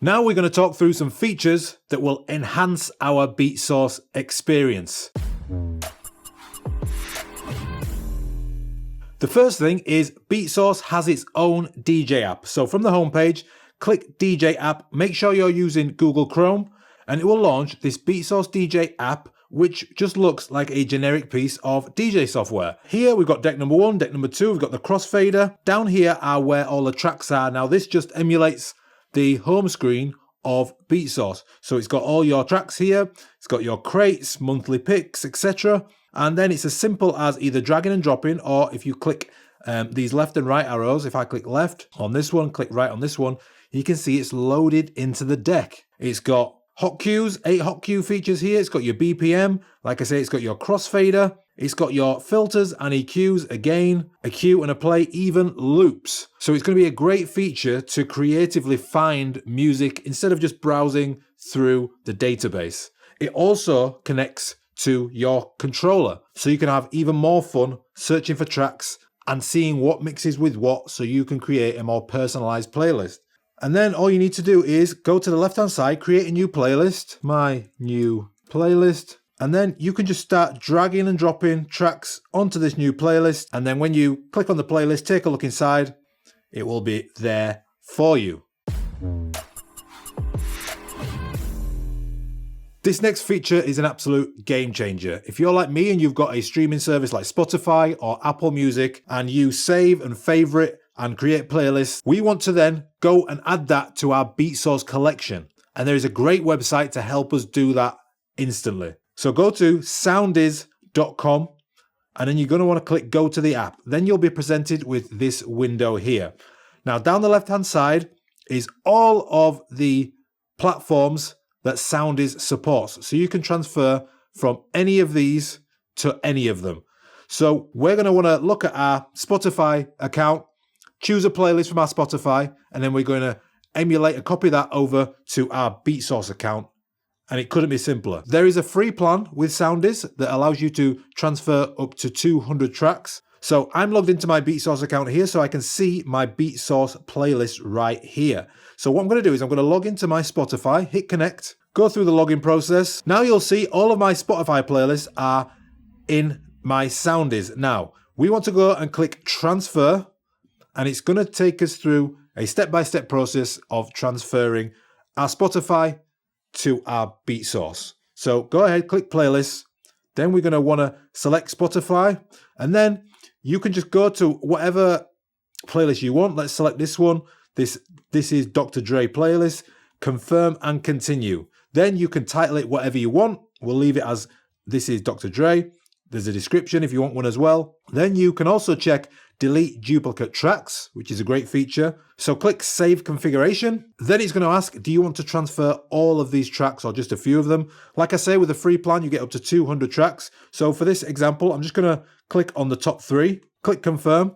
Now we're going to talk through some features that will enhance our Beatsource experience. The first thing is Beatsource has its own DJ app. So from the homepage, click DJ app, make sure you're using Google Chrome, and it will launch this Beatsource DJ app, which just looks like a generic piece of DJ software. Here we've got deck number 1, deck number 2, we've got the Crossfader. Down here are where all the tracks are. Now this just emulates the home screen of Beatsource. So it's got all your tracks here, it's got your crates, monthly picks, etc. And then it's as simple as either dragging and dropping, or if you click these left and right arrows, if I click left on this one, click right on this one, you can see it's loaded into the deck. It's got hot cues, 8 hot cue features here. It's got your BPM. Like I say, it's got your crossfader. It's got your filters and EQs, again, a cue and a play, even loops. So it's going to be a great feature to creatively find music instead of just browsing through the database. It also connects to your controller, so you can have even more fun searching for tracks and seeing what mixes with what, so you can create a more personalized playlist. And then all you need to do is go to the left-hand side, create a new playlist, my new playlist, and then you can just start dragging and dropping tracks onto this new playlist. And then when you click on the playlist, take a look inside, it will be there for you. This next feature is an absolute game changer. If you're like me and you've got a streaming service like Spotify or Apple Music and you save and favorite and create playlists, we want to then go and add that to our Beatsource collection. And there is a great website to help us do that instantly. So go to soundis.com and then you're going to want to click go to the app. Then you'll be presented with this window here. Now down the left hand side is all of the platforms that Soundis supports. So you can transfer from any of these to any of them. So we're going to want to look at our Spotify account, choose a playlist from our Spotify, and then we're going to emulate a copy of that over to our Beatsource account. And it couldn't be simpler. There is a free plan with Soundis that allows you to transfer up to 200 tracks. So I'm logged into my Beatsource account here, so I can see my Beatsource playlist right here. So what I'm going to do is I'm going to log into my Spotify, hit connect, go through the login process. Now you'll see all of my Spotify playlists are in my Soundis. Now we want to go and click transfer, and it's going to take us through a step-by-step process of transferring our Spotify to our Beatsource. So go ahead, click playlists. Then we're going to want to select Spotify, and then you can just go to whatever playlist you want. Let's select this one. This is Dr. Dre playlist. Confirm and continue. Then you can title it whatever you want. We'll leave it as this is Dr. Dre. There's a description if you want one as well. Then you can also check delete duplicate tracks, which is a great feature. So click save configuration. Then it's going to ask, do you want to transfer all of these tracks or just a few of them? Like I say, with a free plan, you get up to 200 tracks. So for this example, I'm just going to click on the top 3, click confirm.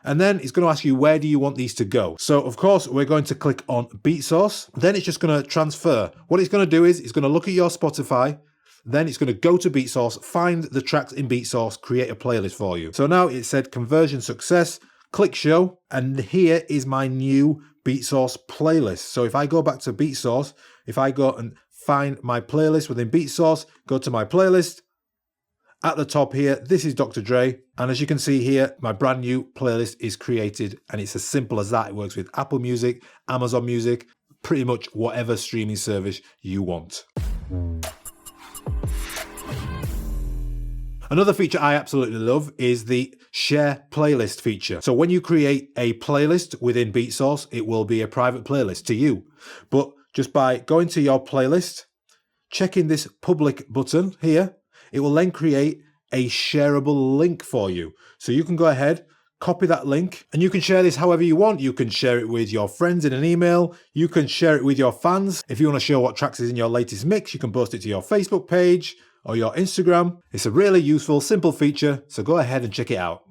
And then it's going to ask you, where do you want these to go? So of course, we're going to click on Beatsource. Then it's just going to transfer. What it's going to do is it's going to look at your Spotify. Then it's going to go to Beatsource, find the tracks in Beatsource, create a playlist for you. So now it said conversion success, click show, and here is my new Beatsource playlist. So if I go back to Beatsource, if I go and find my playlist within Beatsource, go to my playlist, at the top here, this is Dr. Dre. And as you can see here, my brand new playlist is created, and it's as simple as that. It works with Apple Music, Amazon Music, pretty much whatever streaming service you want. Another feature I absolutely love is the share playlist feature. So when you create a playlist within Beatsource, it will be a private playlist to you. But just by going to your playlist, checking this public button here, it will then create a shareable link for you. So you can go ahead, copy that link, and you can share this however you want. You can share it with your friends in an email. You can share it with your fans. If you want to show what tracks is in your latest mix, you can post it to your Facebook page or your Instagram. It's a really useful, simple feature, so go ahead and check it out.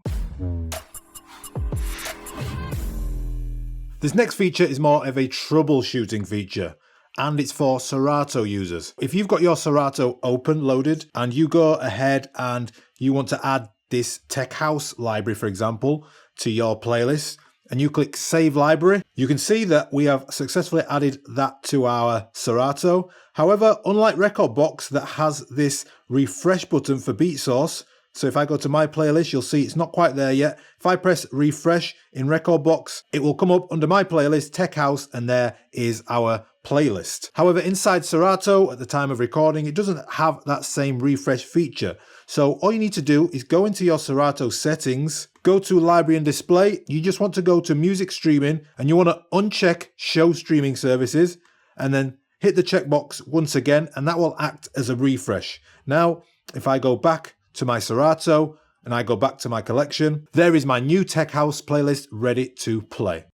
This next feature is more of a troubleshooting feature, and it's for Serato users. If you've got your Serato open, loaded, and you go ahead and you want to add this Tech House library, for example, to your playlist, and you click Save Library, you can see that we have successfully added that to our Serato. However, unlike Rekordbox that has this refresh button for Beatsource, so if I go to my playlist, you'll see it's not quite there yet. If I press refresh in Rekordbox, it will come up under my playlist, Tech House, and there is our playlist. However, inside Serato at the time of recording, it doesn't have that same refresh feature. So all you need to do is go into your Serato settings, go to Library and Display. You just want to go to Music Streaming and you want to uncheck Show Streaming Services and then hit the checkbox once again, and that will act as a refresh. Now, if I go back to my Serato and I go back to my collection, there is my new Tech House playlist ready to play.